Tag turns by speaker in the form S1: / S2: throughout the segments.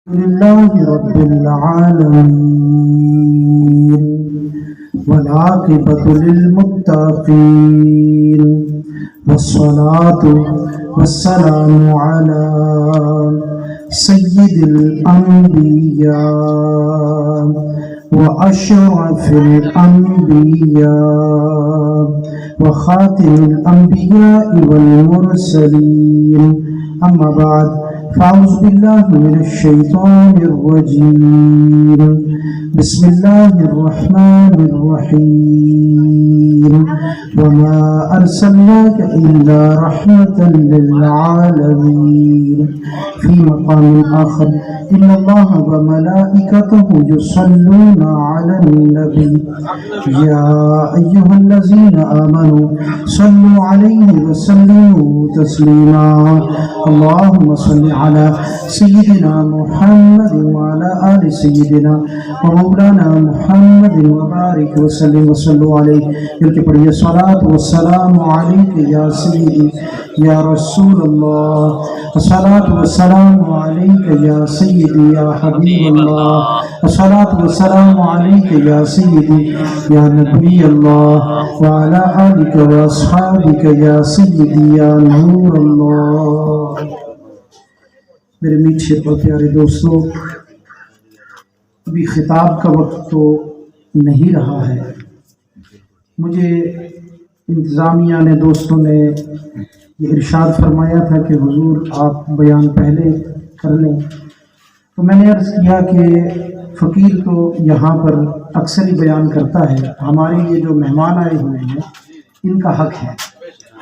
S1: لله رب العالمين والعاقبة للمتقين والصلاة والسلام على سيد الأنبياء وأشرف الأنبياء وخاتم الأنبياء والمرسلين أما بعد فأعوذ بالله من الشيطان الرجيم بسم الله الرحمن الرحيم وما أرسلناك إلا رحمة للعالمين في مقام آخر إن الله وملائكته يصلون على النبي يا أيها الذين آمنوا صلوا عليه وسلموا تسليما اللهم صل على سيدنا محمد وعلى آل سيدنا ومولانا محمد وبارك وسلم وصلوا عليه بلکہ پڑھیے الصلاۃ والسلام علیک یا سیدی یا رسول اللہ الصلاۃ والسلام علیک یا سیدی یا حبیب اللہ الصلاۃ والسلام علیک یا سیدی یا نبی اللہ وعلى آلک واصحابک یا سیدی یا نور اللہ۔ میرے میٹھے اور پیارے دوستو، ابھی خطاب کا وقت تو نہیں رہا ہے۔ مجھے انتظامیہ نے دوستوں نے یہ ارشاد فرمایا تھا کہ حضور آپ بیان پہلے کر لیں، تو میں نے عرض کیا کہ فقیر تو یہاں پر اکثر ہی بیان کرتا ہے، ہمارے یہ جو مہمان آئے ہوئے ہیں ان کا حق ہے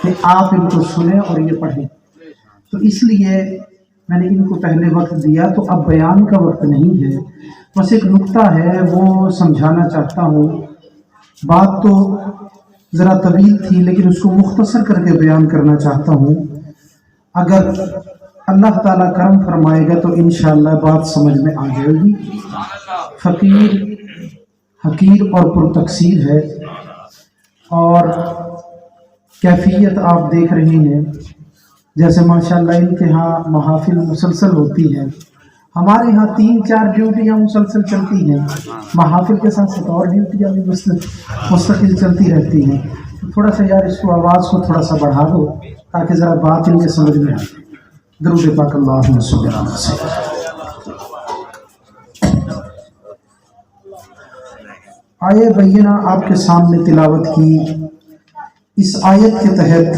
S1: کہ آپ ان کو سنیں اور یہ پڑھیں، تو اس لیے میں نے ان کو پہلے وقت دیا۔ تو اب بیان کا وقت نہیں ہے، بس ایک نقطہ ہے وہ سمجھانا چاہتا ہوں۔ بات تو ذرا طویل تھی لیکن اس کو مختصر کر کے بیان کرنا چاہتا ہوں۔ اگر اللہ تعالیٰ کرم فرمائے گا تو انشاءاللہ بات سمجھ میں آ جائے گی۔ فقیر حقیر اور پرتقصیر ہے، اور کیفیت آپ دیکھ رہے ہیں جیسے ماشاءاللہ ان کے ہاں محافل مسلسل ہوتی ہے، ہمارے ہاں 3-4 ڈیوٹیاں مسلسل چلتی ہیں، محافل کے ساتھ اور ڈیوٹیاں بھی مستقل چلتی رہتی ہیں۔ تو تھوڑا سا یار اس کو آواز کو تھوڑا سا بڑھا دو تاکہ ذرا بات ان کے سمجھ میں آئے۔ درود پاک اللہم صلی اللہ علیہ وسلم۔ آیہ بینہ آپ کے سامنے تلاوت کی۔ اس آیت کے تحت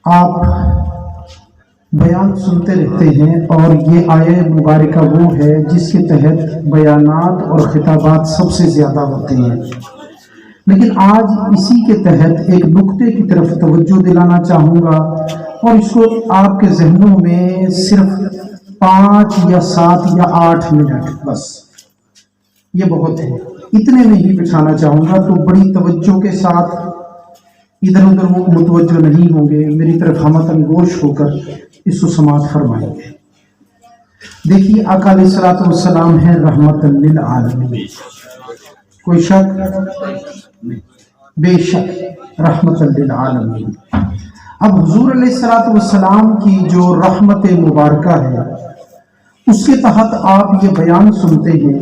S1: آپ بیان سنتے رہتے ہیں، اور یہ آیہ مبارکہ وہ ہے جس کے تحت بیانات اور خطابات سب سے زیادہ ہوتے ہیں۔ لیکن آج اسی کے تحت ایک نقطے کی طرف توجہ دلانا چاہوں گا، اور اس کو آپ کے ذہنوں میں صرف 5 یا 7 یا 8 منٹ بس، یہ بہت ہے، اتنے میں ہی بچھانا چاہوں گا۔ تو بڑی توجہ کے ساتھ ادھر ادھر متوجہ نہیں ہوں گے، میری طرف ہمتن گوش ہو کر اس کو سماعت فرمائیں گے۔ دیکھیے آقا علیہ الصلوۃ والسلام ہے رحمت للعالمین، کوئی شک بے شک رحمت للعالمین۔ اب حضور علیہ الصلوۃ والسلام کی جو رحمت مبارکہ ہے اس کے تحت آپ یہ بیان سنتے ہیں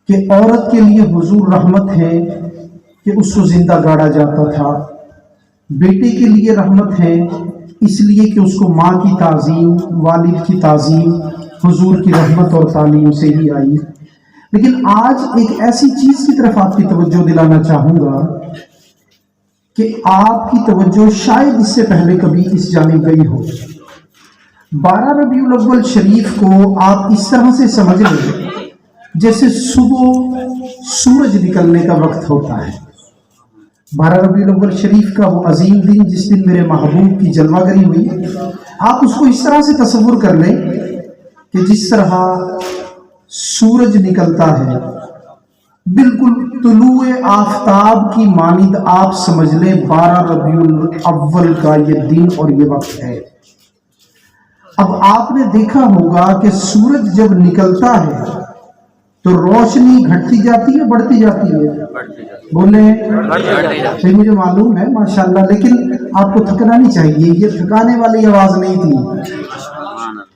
S1: کہ عورت کے لیے حضور رحمت ہے کہ اس کو زندہ گاڑا جاتا تھا، بیٹے کے لیے رحمت ہے اس لیے کہ اس کو ماں کی تعظیم، والد کی تعظیم حضور کی رحمت اور تعلیم سے ہی آئی۔ لیکن آج ایک ایسی چیز کی طرف آپ کی توجہ دلانا چاہوں گا کہ آپ کی توجہ شاید اس سے پہلے کبھی اس جانب گئی ہو۔ 12 ربیع الاول شریف کو آپ اس طرح سے سمجھ لیں جیسے صبح سورج نکلنے کا وقت ہوتا ہے۔ 12 ربیع الاول شریف کا وہ عظیم دن جس دن میرے محبوب کی جلوہ گری ہوئی، آپ اس کو اس طرح سے تصور کر لیں کہ جس طرح سورج نکلتا ہے بالکل طلوع آفتاب کی مانند آپ سمجھ لیں 12 ربیع الاول کا یہ دن اور یہ وقت ہے۔ اب آپ نے دیکھا ہوگا کہ سورج جب نکلتا ہے تو روشنی گھٹتی جاتی ہے بڑھتی جاتی ہے؟ بولے صحیح، مجھے معلوم ہے ماشاءاللہ، لیکن آپ کو تھکنا نہیں چاہیے، یہ تھکانے والی آواز نہیں تھی،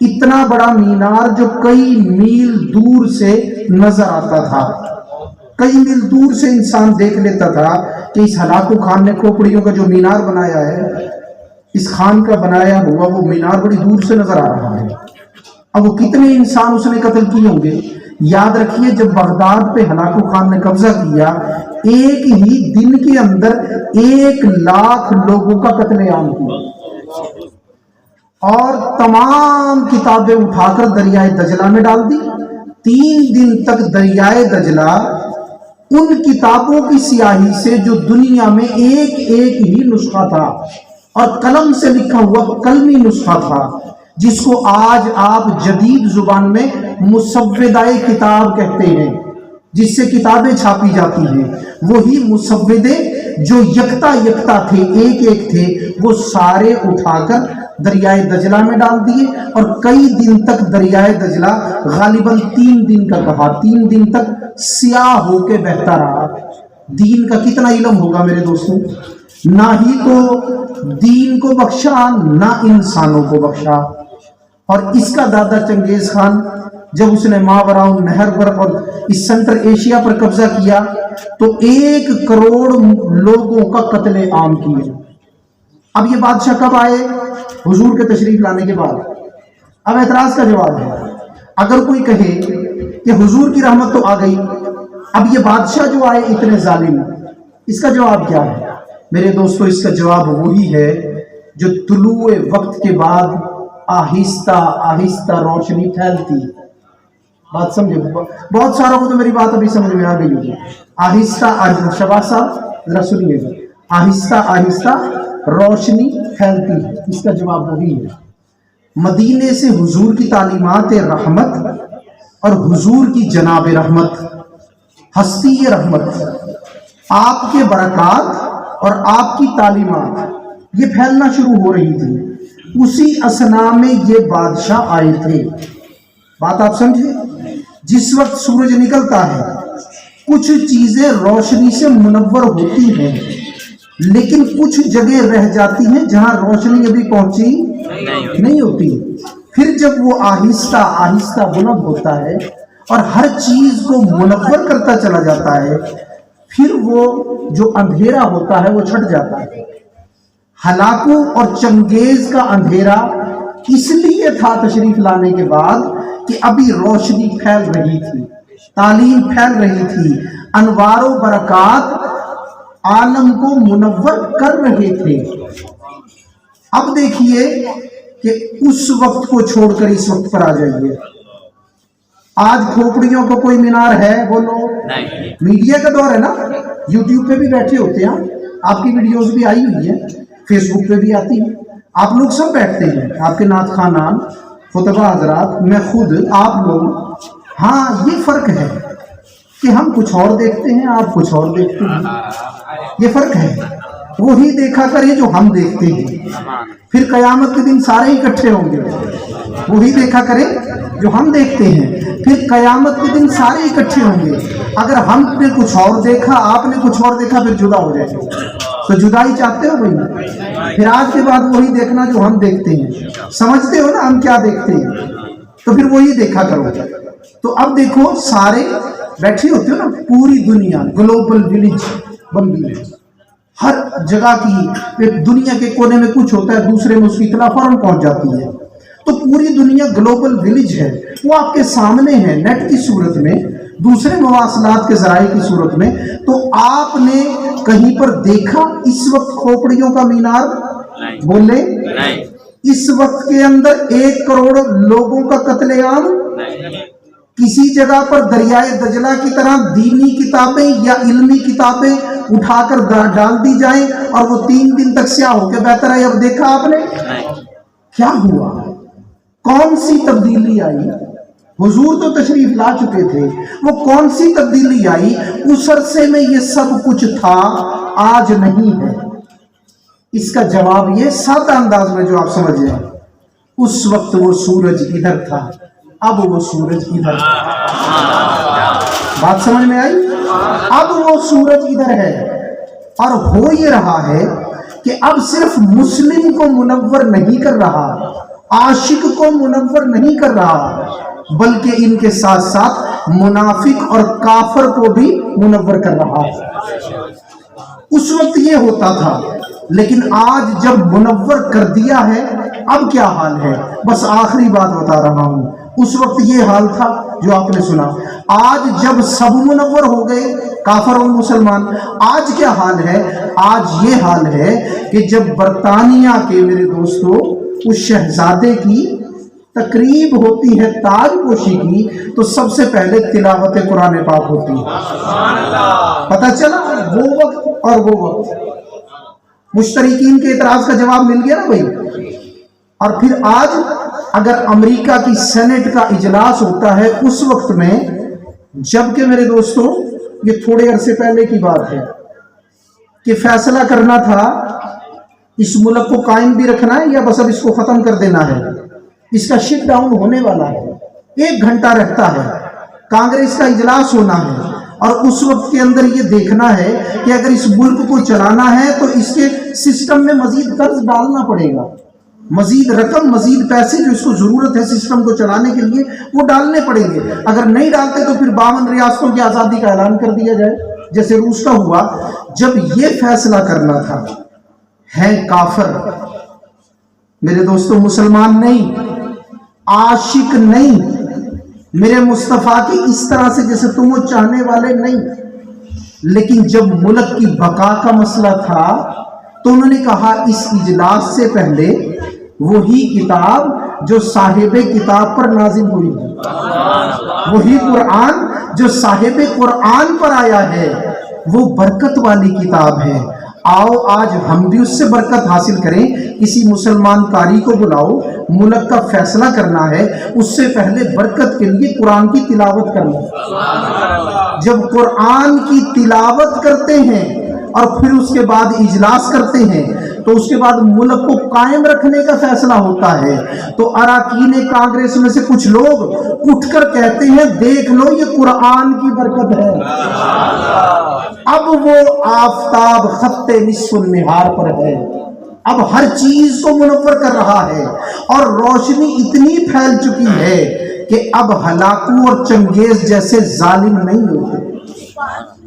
S1: اتنا بڑا مینار جو کئی میل دور سے نظر آتا تھا، کئی میل دور سے انسان دیکھ لیتا تھا کہ اس ہلاکو خان نے کھوپڑیوں کا جو مینار بنایا ہے، اس خان کا بنایا ہوا وہ مینار بڑی دور سے نظر آ رہا ہے۔ اب وہ کتنے انسان اس نے قتل کیے ہوں گے؟ یاد رکھیے جب بغداد پہ ہلاکو خان نے قبضہ کیا، ایک ہی دن کے اندر 1,00,000 لوگوں کا قتل عام کیا، اور تمام کتابیں اٹھا کر دریائے دجلہ میں ڈال دی۔ 3 دن تک دریائے دجلہ ان کتابوں کی سیاہی سے جو دنیا میں ایک ہی نسخہ تھا اور قلم سے لکھا ہوا قلمی نسخہ تھا، جس کو آج آپ جدید زبان میں مسودہ کتاب کہتے ہیں، جس سے کتابیں چھاپی جاتی ہیں، وہی مسودے جو یکتا تھے، ایک تھے، وہ سارے اٹھا کر دریائے دجلہ میں ڈال دیے، اور کئی دن تک دریائے دجلہ غالباً 3 دن کا کہا، 3 دن تک سیاہ ہو کے بہتا رہا۔ دین کا کتنا علم ہوگا میرے دوستوں! نہ ہی تو دین کو بخشا، نہ انسانوں کو بخشا۔ اور اس کا دادا چنگیز خان جب اس نے ماوراء النہر پر اور اس سینٹر ایشیا پر قبضہ کیا تو 1 کروڑ لوگوں کا قتل عام کیا۔ اب یہ بادشاہ کب آئے؟ حضور کے تشریف لانے کے بعد۔ اب اعتراض کا جواب ہے، اگر کوئی کہے کہ حضور کی رحمت تو آ گئی، اب یہ بادشاہ جو آئے اتنے ظالم، اس کا جواب کیا ہے؟ میرے دوستو، اس کا جواب وہی ہے جو طلوع وقت کے بعد آہستہ آہستہ روشنی پھیلتی۔ بات سمجھے؟ بہت ساروں کو تو میری بات ابھی سمجھ میں آ گئی ہوگی۔ آہستہ شباز صاحب ذرا سنیے گا، آہستہ آہستہ روشنی پھیلتی، اس کا جواب وہی ہے۔ مدینے سے حضور کی تعلیمات رحمت اور حضور کی جناب رحمت، ہستی رحمت، آپ کے برکات اور آپ کی تعلیمات یہ پھیلنا شروع ہو رہی تھی۔ اسی اثنا میں یہ بادشاہ آئے تھے۔ بات آپ سمجھے؟ جس وقت سورج نکلتا ہے کچھ چیزیں روشنی سے منور ہوتی ہیں، لیکن کچھ جگہ رہ جاتی ہیں جہاں روشنی ابھی پہنچی نہیں ہوتی۔ پھر جب وہ آہستہ آہستہ بلند ہوتا ہے اور ہر چیز کو منور کرتا چلا جاتا ہے، پھر وہ جو اندھیرا ہوتا ہے وہ چھٹ جاتا ہے۔ ہلاکو اور چنگیز کا اندھیرا اس لیے تھا تشریف لانے کے بعد کہ ابھی روشنی پھیل رہی تھی، تعلیم پھیل رہی تھی، انوار و برکات عالم کو منور کر رہے تھے۔ اب دیکھیے کہ اس وقت کو چھوڑ کر اس وقت پر آ جائیے۔ آج کھوپڑیوں کو کوئی مینار ہے؟ بولو۔ میڈیا کا دور ہے نا، یوٹیوب پہ بھی بیٹھے ہوتے ہیں، آپ کی ویڈیوز بھی آئی ہوئی ہیں، فیس بک پہ بھی آتی ہیں، آپ لوگ سب بیٹھتے ہیں، آپ کے نعت خوانان، خطبہ حضرات، میں خود، آپ لوگ۔ ہاں یہ فرق ہے کہ ہم کچھ اور دیکھتے ہیں، آپ کچھ اور دیکھتے ہیں، یہ فرق ہے۔ وہی دیکھا کریں جو ہم دیکھتے ہیں، پھر قیامت کے دن سارے اکٹھے ہوں گے۔ وہی دیکھا کریں جو ہم دیکھتے ہیں، پھر قیامت کے دن سارے اکٹھے ہوں گے۔ اگر ہم نے کچھ اور دیکھا، آپ نے کچھ اور دیکھا، پھر جدا ہو جائے گا۔ تو جدائی چاہتے ہو بھائی؟ پھر آج کے بعد وہی دیکھنا جو ہم دیکھتے ہیں۔ سمجھتے ہو نا ہم کیا دیکھتے ہیں؟ تو پھر وہی دیکھا کرو۔ تو اب دیکھو، سارے بیٹھے ہوتے ہو نا، پوری دنیا گلوبل ولیج بن گئی ہے، ہر جگہ کی، دنیا کے کونے میں کچھ ہوتا ہے دوسرے میں اس کی اطلاع فوراً پہنچ جاتی ہے۔ تو پوری دنیا گلوبل ولیج ہے، وہ آپ کے سامنے ہے، نیٹ کی صورت میں، دوسرے مواصلات کے ذرائع کی صورت میں۔ تو آپ نے کہیں پر دیکھا اس وقت کھوپڑیوں کا مینار؟ بولے اس وقت کے اندر 1 کروڑ لوگوں کا قتل عام؟ کسی جگہ پر دریائے دجلہ کی طرح دینی کتابیں یا علمی کتابیں اٹھا کر ڈال دی جائیں اور وہ 3 دن تک سیاہ ہو کے بہتر ہے؟ اب دیکھا آپ نے کیا ہوا؟ کون سی تبدیلی آئی؟ حضور تو تشریف لا چکے تھے، وہ کون سی تبدیلی آئی؟ اس عرصے میں یہ سب کچھ تھا، آج نہیں ہے۔ اس کا جواب یہ سادہ انداز میں جو آپ سمجھ جائیں، اس وقت وہ سورج ادھر تھا، اب وہ سورج ادھر ہے۔ بات سمجھ میں آئی؟ اب وہ سورج ادھر ہے، اور ہو یہ رہا ہے کہ اب صرف مسلم کو منور نہیں کر رہا، عاشق کو منور نہیں کر رہا، بلکہ ان کے ساتھ ساتھ منافق اور کافر کو بھی منور کر رہا ہے۔ اس وقت یہ ہوتا تھا، لیکن آج جب منور کر دیا ہے اب کیا حال ہے؟ بس آخری بات بتا رہا ہوں، اس وقت یہ حال تھا جو آپ نے سنا، آج جب سب منور ہو گئے کافر اور مسلمان، آج کیا حال ہے؟ آج یہ حال ہے کہ جب برطانیہ کے میرے دوستو اس شہزادے کی تقریب ہوتی ہے تاج پوشی کی، تو سب سے پہلے تلاوت قرآن پاک ہوتی ہے۔ پتہ چلا وہ وقت اور وہ وقت، مشترکین کے اعتراض کا جواب مل گیا نا بھائی۔ اور پھر آج اگر امریکہ کی سینٹ کا اجلاس ہوتا ہے اس وقت میں، جبکہ میرے دوستو یہ تھوڑے عرصے پہلے کی بات ہے کہ فیصلہ کرنا تھا اس ملک کو قائم بھی رکھنا ہے یا بس اب اس کو ختم کر دینا ہے، اس کا شٹ ڈاؤن ہونے والا ہے، 1 گھنٹہ رہتا ہے، کانگریس کا اجلاس ہونا ہے، اور اس وقت کے اندر یہ دیکھنا ہے کہ اگر اس ملک کو چلانا ہے تو اس کے سسٹم میں مزید قرض ڈالنا پڑے گا، مزید رقم، مزید پیسے جو اس کو ضرورت ہے سسٹم کو چلانے کے لیے وہ ڈالنے پڑیں گے۔ اگر نہیں ڈالتے تو پھر 52 ریاستوں کی آزادی کا اعلان کر دیا جائے، جیسے روس کا ہوا۔ جب یہ فیصلہ کرنا تھا، ہے کافر میرے دوستو، مسلمان نہیں، عاشق نہیں، میرے مصطفیٰ کی اس طرح سے جیسے تم وہ چاہنے والے نہیں، لیکن جب ملک کی بقا کا مسئلہ تھا تو انہوں نے کہا اس اجلاس سے پہلے وہی کتاب جو صاحب کتاب پر نازل ہوئی ہے، وہی قرآن جو صاحب قرآن پر آیا ہے، وہ برکت والی کتاب ہے، آؤ آج ہم بھی اس سے برکت حاصل کریں۔ کسی مسلمان قاری کو بلاؤ، ملک کا فیصلہ کرنا ہے، اس سے پہلے برکت کے لیے قرآن کی تلاوت کرنا۔ جب قرآن کی تلاوت کرتے ہیں اور پھر اس کے بعد اجلاس کرتے ہیں تو اس کے بعد ملک کو قائم رکھنے کا فیصلہ ہوتا ہے، تو اراکین کانگریس میں سے کچھ لوگ اٹھ کر کہتے ہیں دیکھ لو یہ قرآن کی برکت ہے۔ اب وہ آفتاب خط نصف النہار پر ہے، اب ہر چیز کو منور کر رہا ہے، اور روشنی اتنی پھیل چکی ہے کہ اب ہلاکو اور چنگیز جیسے ظالم نہیں ہوتے۔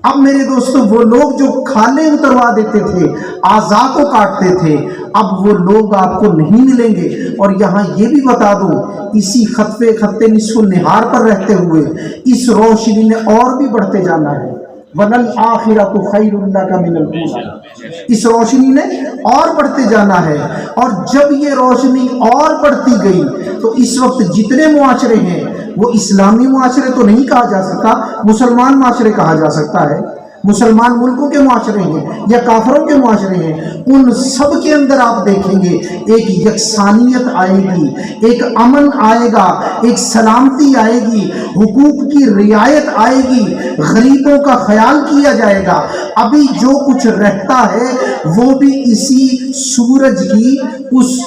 S1: اب میرے دوستو وہ لوگ جو کھالیں اتروا دیتے تھے، اعضاء کو کاٹتے تھے، اب وہ لوگ آپ کو نہیں ملیں گے۔ اور یہاں یہ بھی بتا دوں، اسی خط نصف النہار پر رہتے ہوئے اس روشنی نے اور بھی بڑھتے جانا ہے۔ وَلَلْآخِرَةُ خَيْرٌ لَكَ مِنَ الْأُولَىٰ، اس روشنی نے اور بڑھتے جانا ہے۔ اور جب یہ روشنی اور بڑھتی گئی تو اس وقت جتنے معاشرے ہیں وہ اسلامی معاشرے تو نہیں کہا جا سکتا، مسلمان معاشرے کہا جا سکتا ہے، مسلمان ملکوں کے معاشرے ہیں یا کافروں کے معاشرے ہیں، ان سب کے اندر آپ دیکھیں گے ایک یکسانیت آئے گی، ایک امن آئے گا، ایک سلامتی آئے گی، حقوق کی رعایت آئے گی، غریبوں کا خیال کیا جائے گا۔ ابھی جو کچھ رہتا ہے وہ بھی اسی سورج کی اس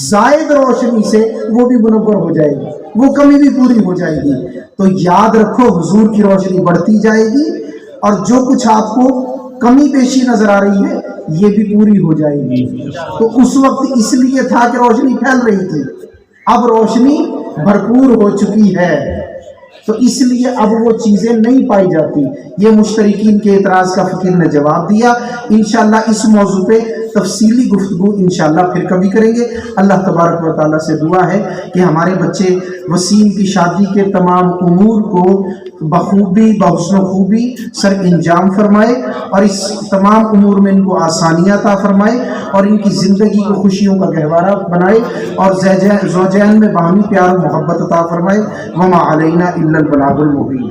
S1: زائد روشنی سے وہ بھی منور ہو جائے گی، وہ کمی بھی پوری ہو جائے گی۔ تو یاد رکھو حضور کی روشنی بڑھتی جائے گی، اور جو کچھ آپ کو کمی بیشی نظر آ رہی ہے یہ بھی پوری ہو جائے گی۔ تو اس وقت اس لیے تھا کہ روشنی پھیل رہی تھی، اب روشنی بھرپور ہو چکی ہے، تو اس لیے اب وہ چیزیں نہیں پائی جاتی۔ یہ مشترکین کے اعتراض کا فقیر نے جواب دیا۔ انشاءاللہ اس موضوع پہ تفصیلی گفتگو انشاءاللہ پھر کبھی کریں گے۔ اللہ تبارک و تعالیٰ سے دعا ہے کہ ہمارے بچے وسیم کی شادی کے تمام امور کو بخوبی بحسن و خوبی سر انجام فرمائے، اور اس تمام امور میں ان کو آسانیاں عطا فرمائے، اور ان کی زندگی کو خوشیوں کا گہوارہ بنائے، اور زوجین میں باہمی پیار و محبت عطا فرمائے۔ وما علینا الا البلاغ المبین۔